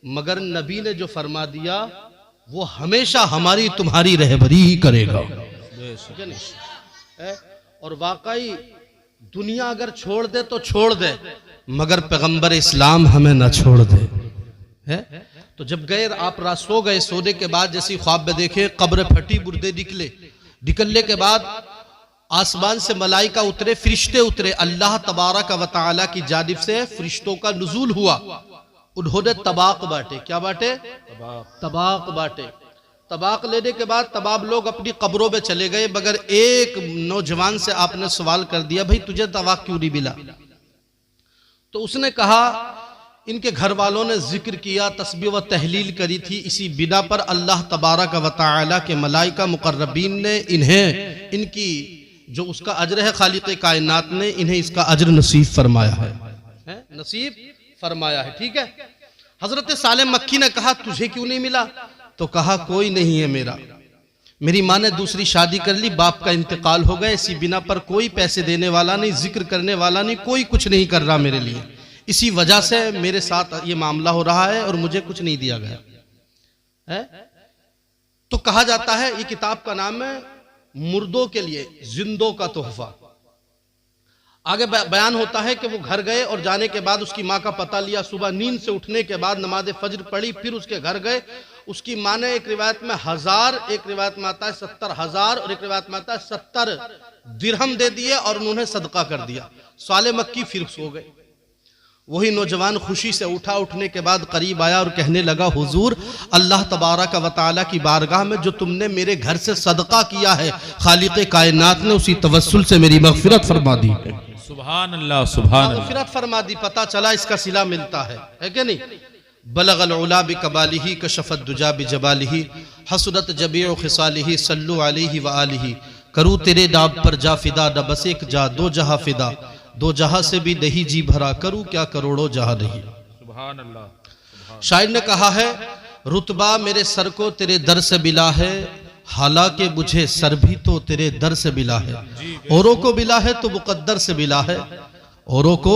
मगर नबी ने जो फरमा दिया वो हमेशा हमारी तुम्हारी रहबरी ही करेगा। और वाकई दुनिया अगर छोड़ दे तो छोड़ दे, मगर पैगंबर इस्लाम हमें ना छोड़ दे। है तो जब गए आप सो गए, सोने के बाद जैसी ख्वाब में देखे कब्र फटी, मुर्दे निकलने के बाद आसमान से मलाइका उतरे, फरिश्ते उतरे, अल्लाह तबारक व तआला की जानिब से फरिश्तों का नुज़ूल हुआ। उन्होंने तबाक बांटे। क्या बांटे? तबाक बांटे। तबाक लेने के बाद तमाम लोग अपनी कब्रों में चले गए, मगर एक नौजवान से आपने सवाल कर दिया, भाई तुझे तबाक क्यों नहीं मिला? तो उसने कहा इनके घर वालों ने जिक्र किया, तस्बीह व तहलील करी थी, इसी बिना पर अल्लाह तबारक व तआला के मलाइका मुकर्रबीन ने इन्हें इनकी जो उसका अजर है खालिक़े कायनात ने इन्हें इसका अजर नसीब फरमाया है, नसीब फरमाया है। ठीक है। हजरत सालेह मक्की ने कहा तुझे क्यों नहीं मिला? तो कहा कोई नहीं है मेरा, मेरी माँ ने दूसरी शादी कर ली, बाप का इंतकाल हो गया, इसी बिना पर कोई पैसे देने वाला नहीं, जिक्र करने वाला नहीं, कोई कुछ नहीं कर रहा मेरे लिए, इसी वजह से मेरे साथ ये मामला हो रहा है और मुझे कुछ नहीं दिया गया है। तो कहा जाता है, ये किताब का नाम है मुर्दों के लिए जिंदों का तोहफा। आगे बयान होता है कि वो घर गए और जाने के बाद उसकी माँ का पता लिया, सुबह नींद से उठने के बाद नमाज फज्र पढ़ी, फिर उसके घर गए, उसकी माँ ने एक रिवायत में 1000, एक रिवायत में आता है 70,000 और एक रिवायत में आता है 70 दिरहम दे दिए और उन्होंने सदका कर दिया। सालेह मक्की फिर सो गए। वही नौजवान खुशी से उठा, उठने के बाद करीब आया और कहने लगा, हुजूर अल्लाह तबारक व तआला की बारगाह में जो तुमने मेरे घर से सदका किया है, खालिक़े कायनात ने उसी तवस्सुल से मेरी मग़फ़िरत फरमा दी है। सुभान अल्लाह, सुभान अल्लाह। मग़फ़िरत फरमा दी, पता चला इसका सिला मिलता है कि नहीं? बलगल उला बिकबालिही कशफत दुजा बिजबालिही हसरत जबीउ खिसालिही सल्लु अलैहि व आलिही करूँ तेरे नाम पर जा फिदा, न बस एक जा दो जहां फिदा, दो जहां से भी नहीं जी भरा, करूँ क्या करोड़ों जहां नहीं। सुभान अल्लाह। शायर ने कहा है, रुतबा मेरे सर को तेरे दर से मिला है, हालांकि मुझे सर भी तो तेरे दर से मिला है। औरों को मिला है तो मुकद्दर से मिला है, औरों को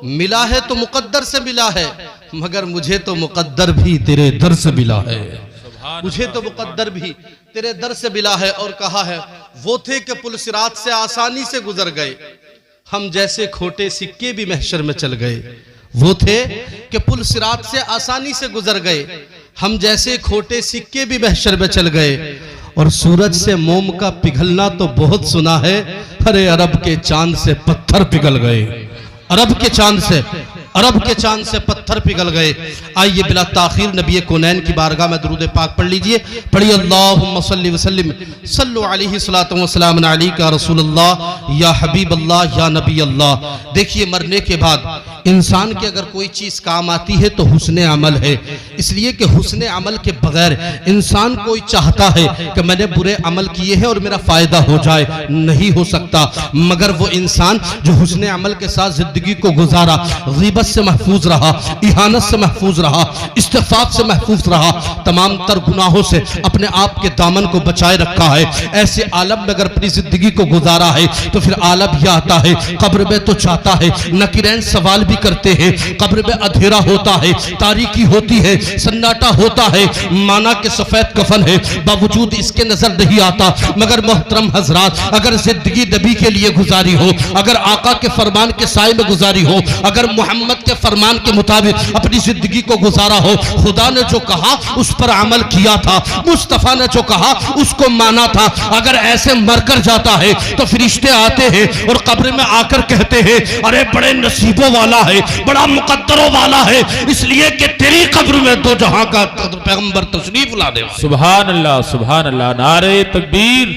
मिला है तो मुकद्दर से मिला है, मगर मुझे तो मुकद्दर भी तेरे दर से मिला है। मुझे तो मुकद्दर भी तेरे दर से मिला है। और कहा है, वो थे कि पुल सिरात से आसानी से गुजर गए, हम जैसे खोटे सिक्के भी महशर में चल गए। वो थे कि पुल सिरात से आसानी से गुजर गए, हम जैसे खोटे सिक्के भी महशर में चल गए। और सूरज से मोम का पिघलना तो बहुत सुना है, अरे अरब के चांद से पत्थर पिघल गए, अरब के चांद से पत्थर पिघल गए। आइए बिला ताखीर नबी कौनैन की बारगाह में दुरूद पाक पढ़ लीजिए। पढ़िए, अल्लाहुम्मा सल्लि वसल्लिम सल्लु अलैहि सलातु व सलाम अलैका रसूलल्लाह या हबीब अल्लाह या नबी अल्लाह। देखिए, मरने के बाद इंसान के अगर कोई चीज काम आती है तो हुस्ने अमल है, इसलिए कि हुस्ने अमल के बगैर इंसान कोई चाहता है कि मैंने बुरे अमल किए हैं और मेरा फायदा हो जाए, नहीं हो सकता। मगर वो इंसान जो हुस्ने अमल के साथ जिंदगी को गुजारा, गीबत से महफूज रहा, इहानत से महफूज रहा, इस्तिग़फ़ार से महफूज रहा, तमाम तर गुनाहों से अपने आप के दामन को बचाए रखा है, ऐसे आलम में अगर अपनी जिंदगी को गुजारा है तो फिर आलम यह आता है, कब्र में तो चाहता है, नकीरैन सवाल भी करते हैं, कब्र में अंधेरा होता है, तारीकी होती है, सन्नाटा होता है, माना के सफेद कफन है, बावजूद इसके नजर नहीं आता। मगर मोहतरम हजरात, अगर जिंदगी नबी के लिए गुजारी हो, अगर आका के फरमान के साए में गुजारी हो, अगर मोहम्मद के फरमान के मुताबिक अपनी जिंदगी को गुजारा हो, खुदा ने जो कहा उस पर अमल किया था, मुस्तफा ने जो कहा उसको माना था, अगर ऐसे मरकर जाता है तो फरिश्ते आते हैं और कब्र में आकर कहते हैं, अरे बड़े नसीबों वाला है, बड़ा मुकद्दरों वाला है, इसलिए कि तेरी कब्र में दो जहां का पैगंबर तशरीफ ला दे। सुभान अल्लाह, सुभान अल्लाह। नारे तकबीर,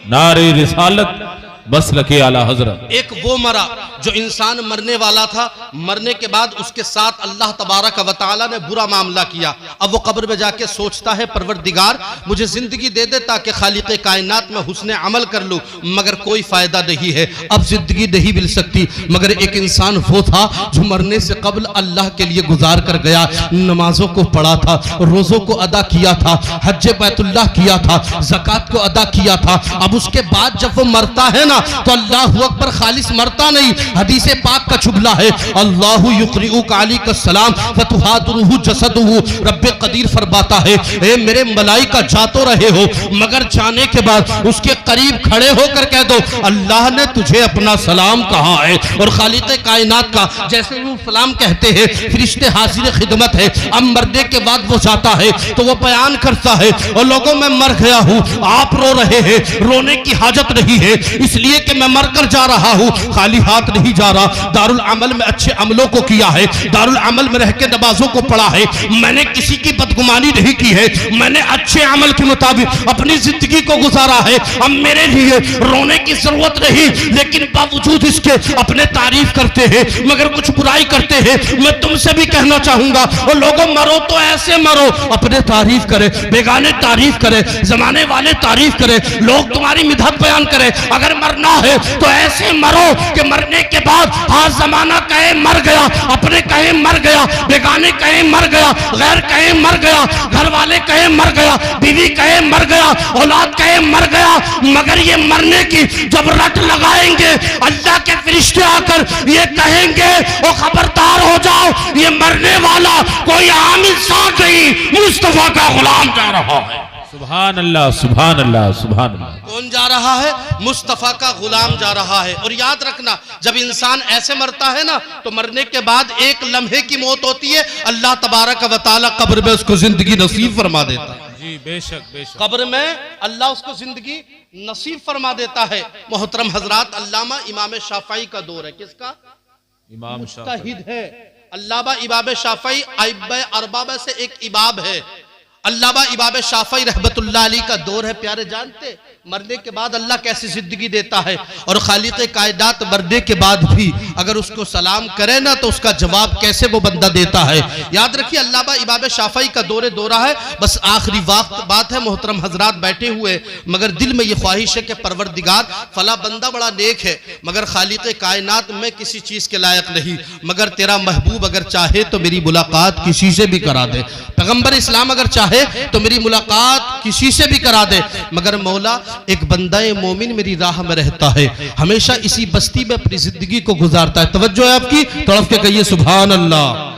नारे रिसालत, मसलके आला हजरत। एक वो मरा जो इंसान मरने वाला था, मरने के बाद उसके साथ अल्लाह तबारक व तआला ने बुरा मामला किया। अब वो कब्र में जाके सोचता है, परवरदिगार मुझे जिंदगी दे दे ताकि खालिक़े कायनात में हुस्ने अमल कर लूं, मगर कोई फायदा नहीं है, अब जिंदगी नहीं मिल सकती। मगर एक इंसान वो था जो मरने से कबल अल्लाह के लिए गुजार कर गया, नमाजों को पढ़ा था, रोजों को अदा किया था, हज बैतुल्लाह किया था, ज़कात को अदा किया था। अब उसके बाद जब वो मरता है ना, ना तो अल्लाह अकबर खालिस मरता नहीं। हदीस पाक का जुमला है, अल्लाहु युक़रिउका अलैका सलाम फतुहादुहु जसदुहु। रब्बे कदीर फरमाता है, ए मेरे मलाइका जा तो रहे हो मगर जाने के बाद उसके करीब खड़े होकर कह दो अल्लाह ने तुझे अपना सलाम कहा है। और खालिक कायनात का जैसे वो सलाम कहते हैं, फरिश्ते हाजिर खिदमत है। अब मरने के बाद वो जाता है तो वो बयान करता है, और लोगों मैं मर गया हूँ, आप रो रहे हैं, रोने की हाजत नहीं है, इसलिए कि मैं मर कर जा रहा हूँ, खाली हाथ नहीं जा रहा। दारुल अमल में अच्छे अमलों को किया है, दारुल अमल में रह के नमाजों को पढ़ा है, मैंने किसी की बदगुमानी नहीं की है, मैंने अच्छे अमल के मुताबिक अपनी जिंदगी को गुजारा है। अब मेरे लिए रोने की जरूरत नहीं, लेकिन बावजूद इसके अपने तारीफ करते हैं मगर कुछ बुराई करते हैं। मैं तुमसे भी कहना चाहूंगा, और लोगों मरो तो ऐसे मरो, अपने तारीफ करे, बेगाने तारीफ करे, जमाने वाले तारीफ करे, लोग तुम्हारी मिदहत बयान करे। अगर मरना है तो ऐसे मरो कि मरने के बाद हाँ जमाना कहे मर गया, अपने कहे मर गया, बेगाने कहे मर गया, गैर कहे मर गया, घर वाले कहे मर गया, बीवी कहे मर गया, औलाद कहे मर गया। मगर ये मरने की जब रट लगाएंगे अल्लाह के फरिश्ते आकर ये कहेंगे ओ खबरदार हो जाओ, ये मरने वाला कोई आमिर साथ नहीं, मुस्तफा का गुलाम जा रहा है। सुभान अल्लाह, सुभान अल्लाह, सुभान अल्लाह। कौन जा रहा है? मुस्तफा का गुलाम जा रहा है। और याद रखना, जब इंसान ऐसे मरता है ना तो मरने के बाद एक लम्हे की मौत होती है, अल्लाह तबारक व तआला कब्र में उसको जिंदगी नसीब फरमा देता है। जी बेशक बेशक, कब्र में अल्लाह उसको जिंदगी नसीब फरमा देता है। मोहतरम हजरात, अल्लामा इमाम शाफई का दौर है, किसका? इमाम मुज्तहिद है अल्लामा इमाम शाफई। अइब्बे अरबाबा से एक इबाब है, अल्लामा इमाम शाफई रहमतुल्लाह अलैह का दौर है। प्यारे जानते मरने के बाद अल्लाह कैसी जिंदगी देता है, और खालिक कायनात मरने के बाद भी अगर उसको सलाम करे ना तो उसका जवाब कैसे वो बंदा देता है। याद रखिए, अल्लामा इमाम शाफई का दौरा है। बस आखिरी वक्त बात है, मोहतरम हजरात बैठे हुए, मगर दिल में ये ख्वाहिश है कि परवरदिगार फला बंदा बड़ा नेक है मगर खालिक कायनात में किसी चीज के लायक नहीं, मगर तेरा महबूब अगर चाहे तो मेरी मुलाकात किसी से भी करा दे, पैगंबर इस्लाम अगर चाहे तो मेरी मुलाकात किसी से भी करा दे। मगर मौला एक बंदा मोमिन मेरी राह में रहता है, हमेशा इसी बस्ती में अपनी जिंदगी को गुजारता है। तवज्जो है आपकी, तड़प के कहिए सुभान अल्लाह।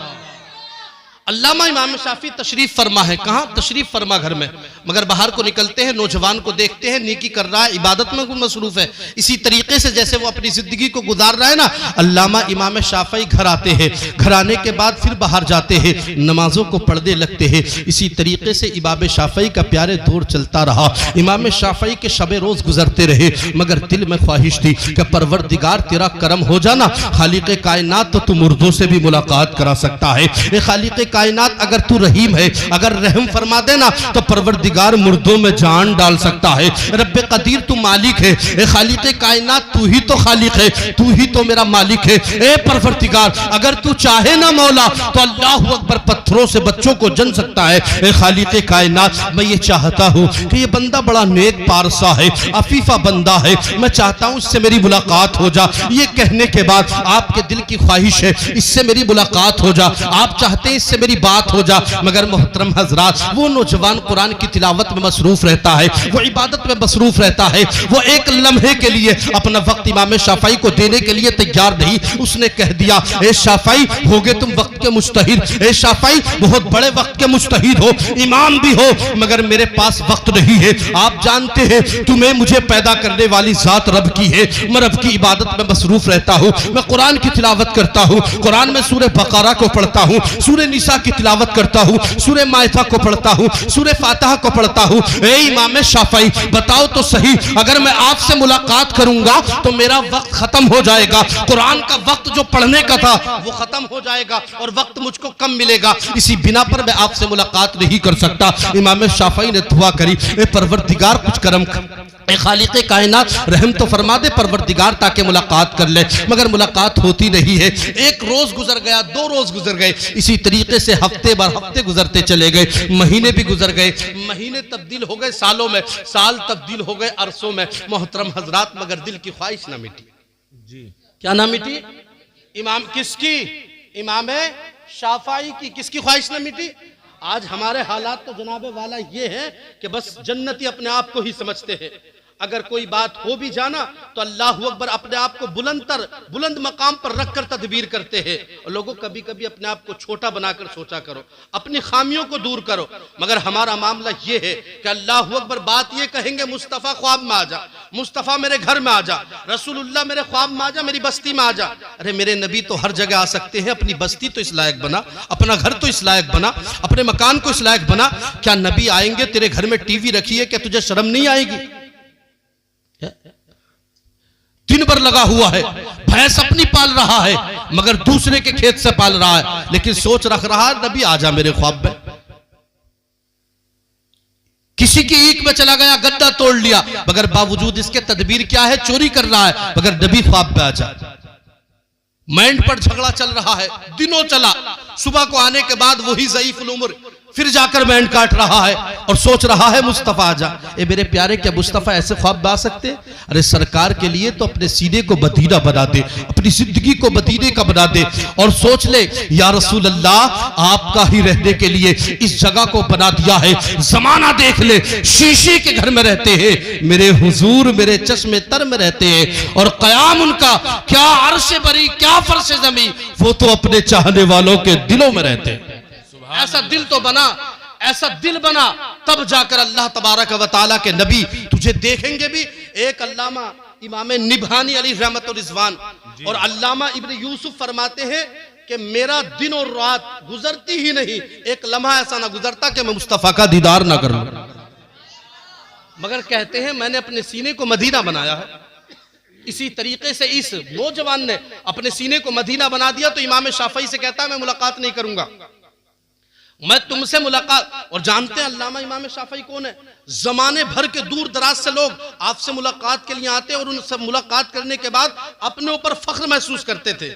अल्लामा इमाम शाफी तशरीफ फरमा है, कहाँ तशरीफ फरमा? घर में। मगर बाहर को निकलते हैं, नौजवान को देखते हैं नेकी कर रहा है, इबादत में मसरूफ है, इसी तरीके से जैसे वो अपनी जिंदगी को गुजार रहा है ना, अल्लामा इमाम शाफी घर आते हैं, घर आने के बाद फिर बाहर जाते हैं, नमाजों को पढ़ने लगते हैं। इसी तरीके से इमाम शाफी का प्यारे दौर चलता रहा। इमाम शाफी के शबे रोज गुजरते रहे, मगर दिल में ख्वाहिश थी कि परवरदिगार तेरा करम हो जाना, खालिक कायनात तो तू मुर्दों से भी मुलाकात करा सकता है। खालिक कायनात अगर तू रहीम है, अगर रहम फरमा देना तो परवरदिगार मुर्दों में जान डाल सकता है। रब्बे कदीर तू मालिक है, ए खालिक कायनात तू ही तो खालिक है, तू ही तो मेरा मालिक है। ए परवरदिगार अगर तू चाहे ना मौला तो अल्लाह अकबर पत्थरों से बच्चों को जन सकता है। ए खालिक कायनात मैं ये चाहता हूँ कि ये बंदा बड़ा नेक पारसा है, अफीफा बंदा है, मैं चाहता हूँ इससे मेरी मुलाकात हो जा। ये कहने के बाद आपके दिल की ख्वाहिश है इससे मेरी मुलाकात हो जा, आप चाहते हैं इससे मेरी बात हो जा। मगर मोहतरम हजरात, वो नौजवान कुरान की तिलावत में मसरूफ रहता है, वो इबादत में मसरूफ रहता है, वो एक लम्हे के लिए अपना वक्त इमाम शाफई को देने के लिए तैयार नहीं। उसने कह दिया, ए शाफई हो गए तुम वक्त के मुज्तहिद, ए शाफई बहुत बड़े वक्त के मुज्तहिद हो, इमाम भी हो, मगर मेरे पास वक्त नहीं है। आप जानते हैं तुम्हें मुझे पैदा करने वाली जात रब की है, मैं रब की इबादत में मसरूफ रहता हूँ, मैं कुरान की तिलावत करता हूँ, कुरान में सूरह बकरा को पढ़ता हूँ, सूरह निसा की तिलावत करता हूँ, सूरह माइदा को पढ़ता हूँ, सूरह फातिहा को पढ़ता हूँ। ए इमाम शाफई बताओ तो सही, अगर मैं आपसे मुलाकात करूंगा तो मेरा वक्त खत्म हो जाएगा, कुरान का वक्त जो पढ़ने का था वो खत्म हो जाएगा और वक्त मुझको कम मिलेगा, इसी बिना पर मैं आपसे मुलाकात नहीं कर सकता। इमाम शाफई ने दुआ करी, ए परवरदिगार कुछ करम कर, ए खालिक कायनात रहम तो फरमा दे परवरदिगार ताकि मुलाकात कर ले। मगर मुलाकात होती नहीं है। एक रोज गुजर गया, 2 रोज गुजर गए, इसी तरीके से हफ्ते भर हफ्ते गुजरते चले गए, महीने भी गुजर गए, महीने तब्दील हो गए सालों में, साल तब्दील हो गए अरसों में। मोहतरम हजरात मगर दिल की ख्वाहिश ना मिटी। जी क्या ना मिटी? इमाम किसकी? इमाम शाफई की। किसकी ख्वाहिश ना मिटी? आज हमारे हालात तो जनाबे वाला ये है कि बस जन्नती अपने आप को ही समझते हैं। अगर कोई बात हो भी जाना तो अल्लाह अकबर अपने आप को बुलंद मकाम पर रखकर तदबीर करते हैं। और लोगों, कभी कभी अपने आप को छोटा बनाकर सोचा करो, अपनी खामियों को दूर करो। मगर हमारा मामला ये है कि अल्लाह अकबर बात ये कहेंगे, मुस्तफ़ा ख्वाब में आ जा, मुस्तफ़ा मेरे घर में आ जा, रसूलुल्लाह मेरे ख्वाब में आ जा, मेरी बस्ती में आ जा। अरे मेरे नबी तो हर जगह आ सकते हैं, अपनी बस्ती तो इस लायक बना, अपना घर तो इस लायक बना, अपने मकान को इस लायक बना। क्या नबी आएंगे तेरे घर में टीवी रखी है, क्या तुझे शर्म नहीं आएगी? दिन भर लगा हुआ है, भैंस अपनी पाल रहा है मगर दूसरे के खेत से पाल रहा है, लेकिन सोच रख रहा है नबी आ जा मेरे ख्वाब में। किसी की ईख में चला गया, गद्दा तोड़ लिया, मगर बावजूद इसके तदबीर क्या है, चोरी कर रहा है, मगर नबी ख्वाब में आ जा। माइंड पर झगड़ा चल रहा है, दिनों चला, सुबह को आने के बाद वही ज़ईफ़ुल उम्र फिर जाकर बैंड काट रहा है और सोच रहा है मुस्तफ़ा आजा। ए मेरे प्यारे, क्या मुस्तफ़ा ऐसे ख्वाब में आ सकते? अरे सरकार के लिए तो अपने सीने को मदीना बना दे, अपनी जिंदगी को मदीने का बना दे और सोच ले या रसूल अल्लाह, आपका ही रहने के लिए इस जगह को बना दिया है। जमाना देख ले, शीशे के घर में रहते हैं, मेरे हुजूर मेरे चश्मे तर में रहते हैं, और कयाम उनका क्या अर्श बरी क्या फर्श जमी, वो तो अपने चाहने वालों के दिलों में रहते हैं। ऐसा दिल तो बना, ऐसा दिल बना, तब जाकर अल्लाह तबारक व तआला के नबी तुझे देखेंगे भी। एक अल्लामा इमाम निभानी अली रहमतुर रिजवान और अल्लामा इब्न यूसुफ फरमाते हैं कि मेरा दिन और रात गुजरती ही नहीं, एक लम्हा ऐसा ना गुजरता कि मैं मुस्तफ़ा का दीदार ना कर लूं। मगर कहते हैं मैंने अपने सीने को मदीना बनाया है। इसी तरीके से इस नौजवान ने अपने सीने को मदीना बना दिया तो इमाम शाफई से कहता है मैं मुलाकात नहीं करूंगा, मैं तुमसे मुलाकात। और जानते हैं अल्लामा इमाम शाफई कौन है? जमाने भर के दूर दराज से लोग आपसे मुलाकात के लिए आते और उनसे मुलाकात करने के बाद अपने ऊपर फख्र महसूस करते थे,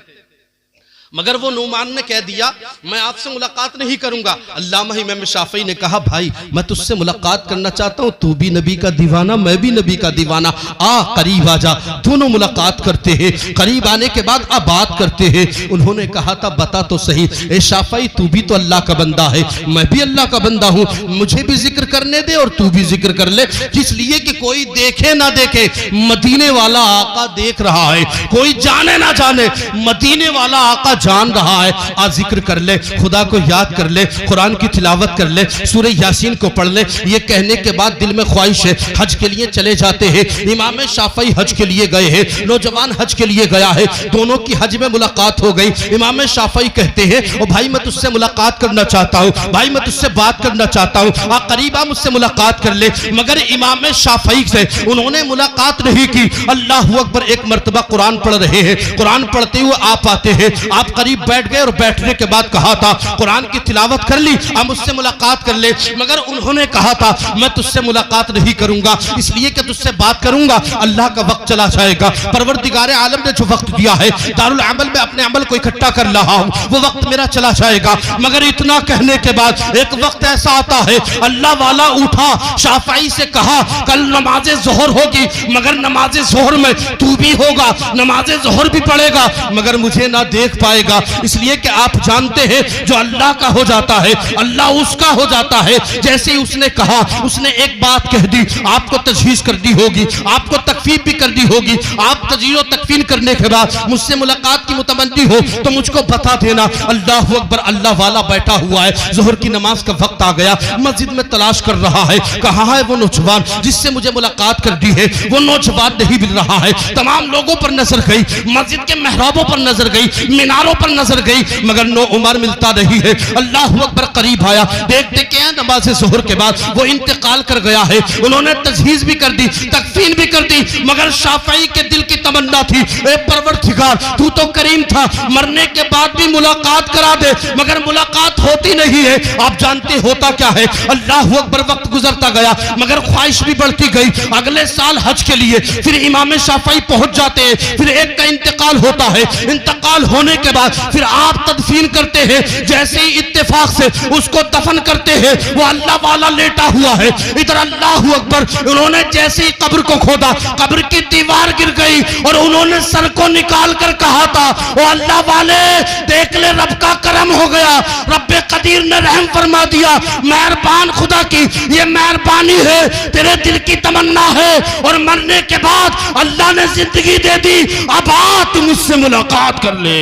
मगर वो नुमान ने कह दिया मैं आपसे मुलाकात नहीं करूंगा। अल्लामा इमाम शाफई ने कहा भाई मैं तुझसे मुलाकात करना चाहता हूं, तू भी नबी का दीवाना मैं भी नबी का दीवाना, आ करीब आ जा। दोनों मुलाकात करते हैं, करीब आने के बाद अब बात करते हैं। उन्होंने कहा था बता तो सही ए शाफई, तू भी तो अल्लाह का बंदा है, मैं भी अल्लाह का बंदा हूं, मुझे भी जिक्र करने दे और तू भी जिक्र कर ले, इसलिए कि कोई देखे ना देखे मदीने वाला आका देख रहा है, कोई जाने ना जाने मदीने वाला आका जान रहा है। आज जिक्र कर ले, खुदा को याद कर ले, कुरान की तिलावत कर ले, सूरह यासीन को पढ़ ले। ये कहने के बाद दिल में ख्वाहिश है, हज के लिए चले जाते हैं। इमाम शाफई हज के लिए गए हैं, नौजवान हज के लिए गया है, दोनों की हज में मुलाकात हो गई। इमाम शाफई कहते हैं ओ भाई मैं तुझसे मुलाकात करना चाहता हूँ, भाई मैं तुझसे बात करना चाहता हूँ, आ करीब आ मुझसे मुलाकात कर ले। मगर इमाम शाफई से उन्होंने मुलाकात नहीं की। अल्लाह अकबर, एक मर्तबा कुरान पढ़ रहे हैं, कुरान पढ़ते हुए आप आते हैं, आप करीब बैठ गए और बैठने के बाद कहा था कुरान की तिलावत कर ली, अब मुझसे मुलाकात कर ले। मगर उन्होंने कहा था मैं तुझसे मुलाकात नहीं करूंगा, इसलिए कि तुझसे बात करूंगा अल्लाह का वक्त चला जाएगा। परवरदिगार आलम ने जो वक्त दिया है दारुल अमल में अपने अमल को इकट्ठा कर रहा हूं, वो वक्त मेरा चला जाएगा। मगर इतना कहने के बाद एक वक्त ऐसा आता है, अल्लाह वाला उठा, शाफई से कहा कल नमाज जोहर होगी, मगर नमाज जोहर में तू भी होगा, नमाज जोहर भी पढ़ेगा, मगर मुझे ना देख पाएगा। इसलिए कि आप जानते हैं जो अल्लाह का हो जाता है अल्लाह उसका हो जाता है। जैसे ही उसने कहा, उसने एक बात कह दी, आपको तजहीज करनी होगी, आपको तकफीर भी करनी होगी। आप तजहीज और तकफीर करने के बाद मुझसे मुलाकात की मुतमन्नी हो तो मुझको बता देना। अल्लाह अकबर, अल्लाह वाला बैठा हुआ है, जोहर की नमाज का वक्त आ गया, मस्जिद में तलाश कर रहा है, कहाँ है वो नौजवान जिससे मुझे मुलाकात करनी है। वो नौजवान नहीं मिल रहा है, तमाम लोगों पर नजर गई, मस्जिद के मेहराबों पर नजर गई, मीनारों पर नजर गई, मगर नो उमर मिलता नहीं है। अल्लाह अकबर, करीब आया, देखते क्या नमाज ज़ोहर के बाद वो इंतकाल कर गया है। उन्होंने तजहीज भी कर दी, तकफीन भी कर दी, मगर शाफई के दिल की तमन्ना थी ए परवरदिगार तू तो करीम था, मरने के बाद भी मुलाकात करा दे, मगर मुलाकात होती नहीं है। आप जानते होता क्या है, अल्लाह अकबर, वक्त गुजरता गया मगर ख्वाहिश भी बढ़ती गई। अगले साल हज के लिए फिर इमाम शाफई पहुंच जाते हैं, फिर एक का इंतकाल होता है। इंतकाल होने के बाद फिर आप तदफीन करते हैं, जैसे ही इत्तेफाक से उसको दफन करते हैं, वो अल्लाह वाला लेटा हुआ है, इधर अल्लाहू अकबर, उन्होंने जैसे ही कब्र को खोदा, कब्र की दीवार गिर गई और उन्होंने सर को निकाल कर कहा था, वो अल्लाह वाले देख ले, रब का करम हो गया, रब्बे कदीर ने रहम फरमा दिया, मेहरबान खुदा की ये मेहरबानी है, तेरे दिल की तमन्ना है और मरने के बाद अल्लाह ने जिंदगी दे दी, अब आ तुम मुझसे मुलाकात कर ले।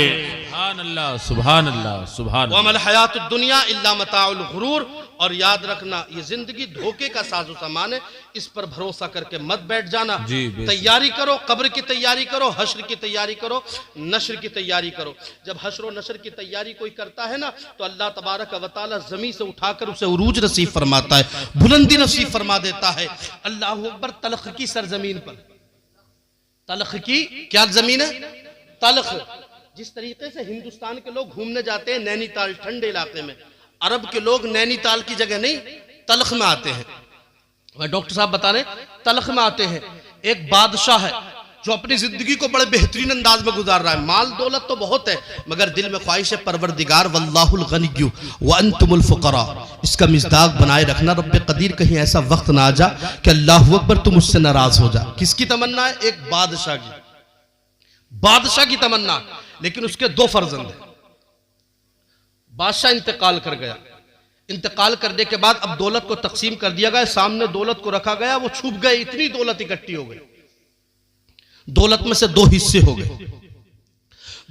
सुभान अल्लाह, सुभान अल्लाह, सुभान वमल हयातुद दुनिया इल्ला मताउल गुरूर। और याद रखना, ये जिंदगी धोखे का साजो सामान है, इस पर भरोसा करके मत बैठ जाना। तैयारी करो, कब्र की तैयारी करो, हश्र की तैयारी करो, नश्र की तैयारी करो। जब हश्र और नश्र की तैयारी कोई करता है ना, तो अल्लाह तबारक व तआला ज़मीन से उठाकर उसे उरूज नसीब फरमाता है, बुलंदी नसीब फरमा देता है। अल्लाहू अकबर। तलख की सरजमीन पर, तलख की क्या जमीन है? तलख। जिस तरीके से हिंदुस्तान के लोग घूमने जाते हैं नैनीताल ठंडे इलाके में, अरब के लोग नैनीताल की जगह नहीं तलख में आते हैं। वह डॉक्टर साहब बता रहे तलख में आते हैं। एक बादशाह है जो अपनी जिंदगी को बड़े बेहतरीन अंदाज में गुजार रहा है, माल दौलत तो बहुत है, मगर दिल में ख्वाहिश है परवरदिगार वल्लाहुल गनिय्यु व अंतुमुल फुकरा। इसका मिज़दाक बनाए रखना, रब्बे कदीर कहीं ऐसा वक्त ना आ जा कि अल्लाहू अकबर तुम मुझसे नाराज हो जा। किसकी तमन्ना है? एक बादशाह की, बादशाह की तमन्ना। लेकिन उसके दो फर्जंद हैं। बादशाह इंतकाल कर गया, इंतकाल करने के बाद अब दौलत को तकसीम कर दिया गया, सामने दौलत को रखा गया, वो छुप गए, इतनी दौलत इकट्ठी हो गई, दौलत में से दो हिस्से हो गए।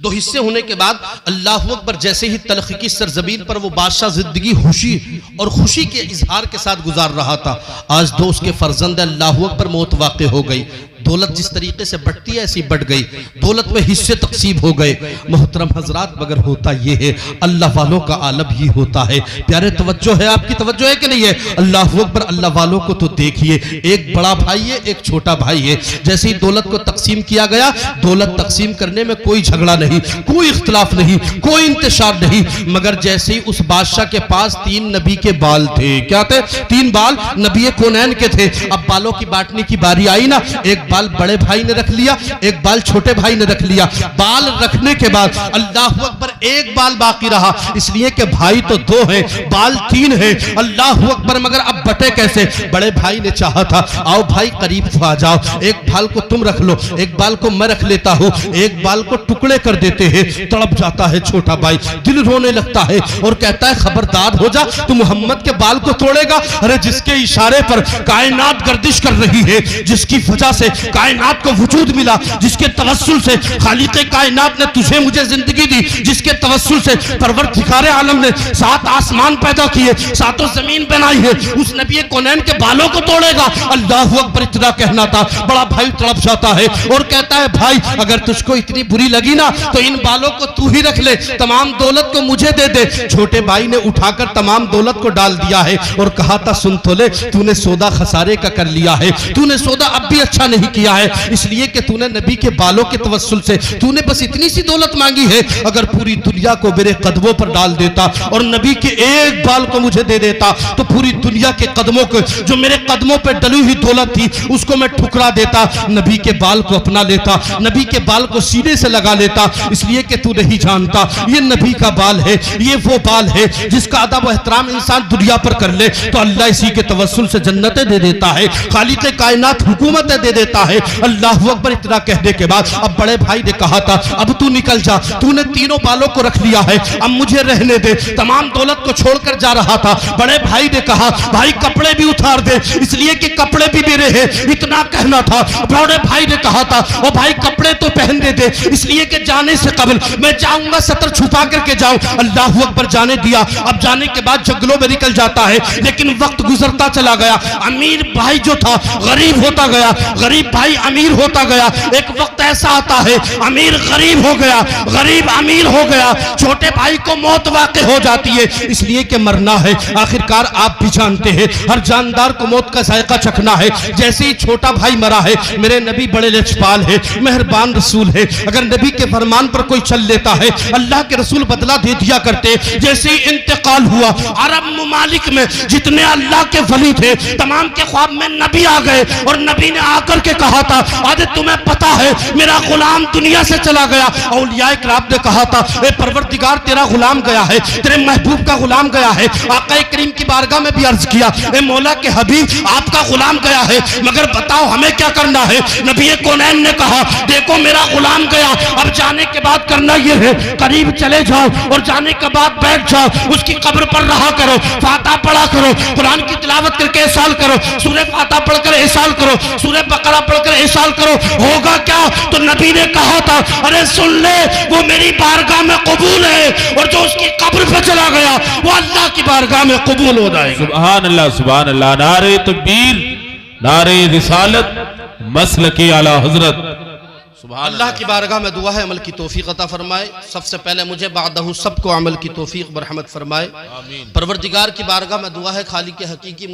दो हिस्से होने के बाद अल्लाहू अकबर, जैसे ही तलख की सरजमीन पर वो बादशाह जिंदगी खुशी और खुशी के इजहार के साथ गुजार रहा था, आज दो उसके फर्जंद अल्लाहू अकबर मौत वाक़ हो गई। दौलत जिस तरीके से बढ़ती है ऐसी बढ़ गई, दौलत में हिस्से तकसीम हो गए। मोहतरम हजरात, मगर होता यह है अल्लाह वालों का आलम ही होता है। प्यारे तवज्जो है, आपकी तवज्जो है कि नहीं है? अल्लाहू अकबर। अल्लाह वालों को तो देखिए, एक बड़ा भाई है, एक छोटा भाई है। जैसे ही दौलत को तकसीम किया गया, दौलत तकसीम करने में कोई झगड़ा नहीं, कोई इख्तलाफ नहीं, कोई इंतशार नहीं, मगर जैसे ही उस बादशाह के पास 3 नबी के बाल थे, क्या थे? 3 बाल नबी कौनैन के थे। अब बालों की बांटने की बारी आई ना, एक बाल बड़े भाई ने रख लिया, एक बाल छोटे भाई ने रख लिया। बाल रखने के बाद अल्लाहू अकबर, एक बाल बाकी रहा, इसलिए कि भाई तो 2 हैं, बाल 3 हैं। अल्लाहू अकबर। मगर अब बटे कैसे? बड़े भाई ने चाहा था, आओ भाई करीब तो आ जाओ, एक बाल को तुम रख लो, एक बाल को मैं रख लेता हूं, एक बाल को टुकड़े कर देते हैं। तड़प जाता है छोटा भाई, दिल रोने लगता है और कहता है खबरदार हो जा, तू मोहम्मद के बाल को तोड़ेगा? अरे जिसके इशारे पर कायनात गर्दिश कर रही है, जिसकी वजह से कायनात को वजूद मिला, जिसके तवस्सुल से खालिक़े कायनात ने तुझे मुझे जिंदगी दी, जिसके तवस्सुल से परवरदिगारे आलम ने 7 आसमान पैदा किए, 7 जमीन बनाई है, उस नबी कौनैन के बालों को तोड़ेगा? अल्लाहू अकबर। इतना कहना था, बड़ा भाई तड़प जाता है और कहता है भाई अगर तुझको इतनी बुरी लगी ना तो इन बालों को तू ही रख ले, तमाम दौलत को मुझे दे दे। छोटे भाई ने उठाकर तमाम दौलत को डाल दिया है और कहा था सुन तो ले, तूने सौदा खसारे का कर लिया है, तूने सौदा अब भी अच्छा नहीं किया है, इसलिए कि तूने नबी के बालों के तवस्सुल से तूने बस इतनी सी दौलत मांगी है। अगर पूरी दुनिया को मेरे कदमों पर डाल देता और नबी के एक बाल को मुझे दे देता तो पूरी दुनिया के कदमों को, जो मेरे कदमों पर डली हुई दौलत थी, उसको मैं ठुकरा देता, नबी के बाल को अपना लेता, नबी के बाल को सीने से लगा लेता, इसलिए कि तू नहीं जानता ये नबी का बाल है, ये वो बाल है जिसका अदब व एहतराम इंसान दुनिया पर कर ले तो अल्लाह इसी के तवस्सुल से जन्नतें दे देता है, खालिक़े कायनात हुकूमतें दे देता है। अल्लाहू अकबर। इतना कहने के बाद अब बड़े भाई ने कहा था अब तू निकल जा, तूने तीनों बालों को रख लिया है, अब मुझे रहने दे। तमाम दौलत को छोड़कर जा रहा था, बड़े भाई ने कहा भाई कपड़े भी उतार दे, इसलिए कि कपड़े भी मेरे हैं। इतना कहना था, बड़े भाई ने कहा था ओ भाई कपड़े तो पहनने दे, इसलिए कि जाने से कबल मैं चाहूंगा सतर छुपा करके जाऊं। अल्लाहू अकबर। जाने दिया। अब जाने के बाद जंगलों में निकल जाता है, लेकिन वक्त गुजरता चला गया, अमीर भाई जो था गरीब होता गया, गरीब भाई अमीर होता गया। एक वक्त ऐसा आता है अमीर गरीब हो गया, गरीब अमीर हो गया, छोटे भाई को मौत वाक़ हो जाती है, इसलिए कि मरना है। आखिरकार आप भी जानते हैं हर जानदार को मौत का जायका चखना है। जैसे ही छोटा भाई मरा है, मेरे नबी बड़े लचपाल है, मेहरबान रसूल है, अगर नबी के फरमान पर कोई चल लेता है अल्लाह के रसूल बदला दे दिया करते। जैसे ही इंतकाल हुआ, अरब मुमालिक में जितने अल्लाह के वली थे तमाम के ख्वाब में नबी आ गए और नबी ने आकर के कहा कहा था, आज तुम्हें पता है मेरा गुलाम दुनिया से चला गया। औलिया इकराम ने कहा था, ए परवरदिगार तेरा गुलाम गया है, तेरे महबूब का गुलाम गया है। आका करीम की बारगाह में भी अर्ज किया, ए मौला के हबीब आपका गुलाम गया है, मगर बताओ हमें क्या करना है। नबी कौनैन ने कहा, देखो मेरा गुलाम गया, अब जाने के बाद करना यह है, करीब चले जाओ और जाने के बाद बैठ जाओ, उसकी कब्र पर रहा करो, फातिहा पढ़ा करो, कुरान की तिलावत करके इसाल करो, सूरह फातिहा पढ़कर इसाल करो, सूरह बकरा पढ़कर इसाल करो। होगा क्या? तो नबी ने कहा था, अरे सुन ले, वो मेरी बारगाह में कबूल है, और जो उसकी कब्र पे चला गया वो अल्लाह की बारगाह में कबूल हो जाएगा। सुभान अल्लाह, सुभान अल्लाह। नारे तकबीर, नारे रिसालत, मसलके आला हजरत। अल्लाह की बारगाह में दुआ है अमल की तौफीक अता फरमाए। सबसे पहले मुझे बादहू सबको अमल की तौफीक बरहमत फरमाए। परवरदिगार की बारगाह में दुआ है खालिक हकीकी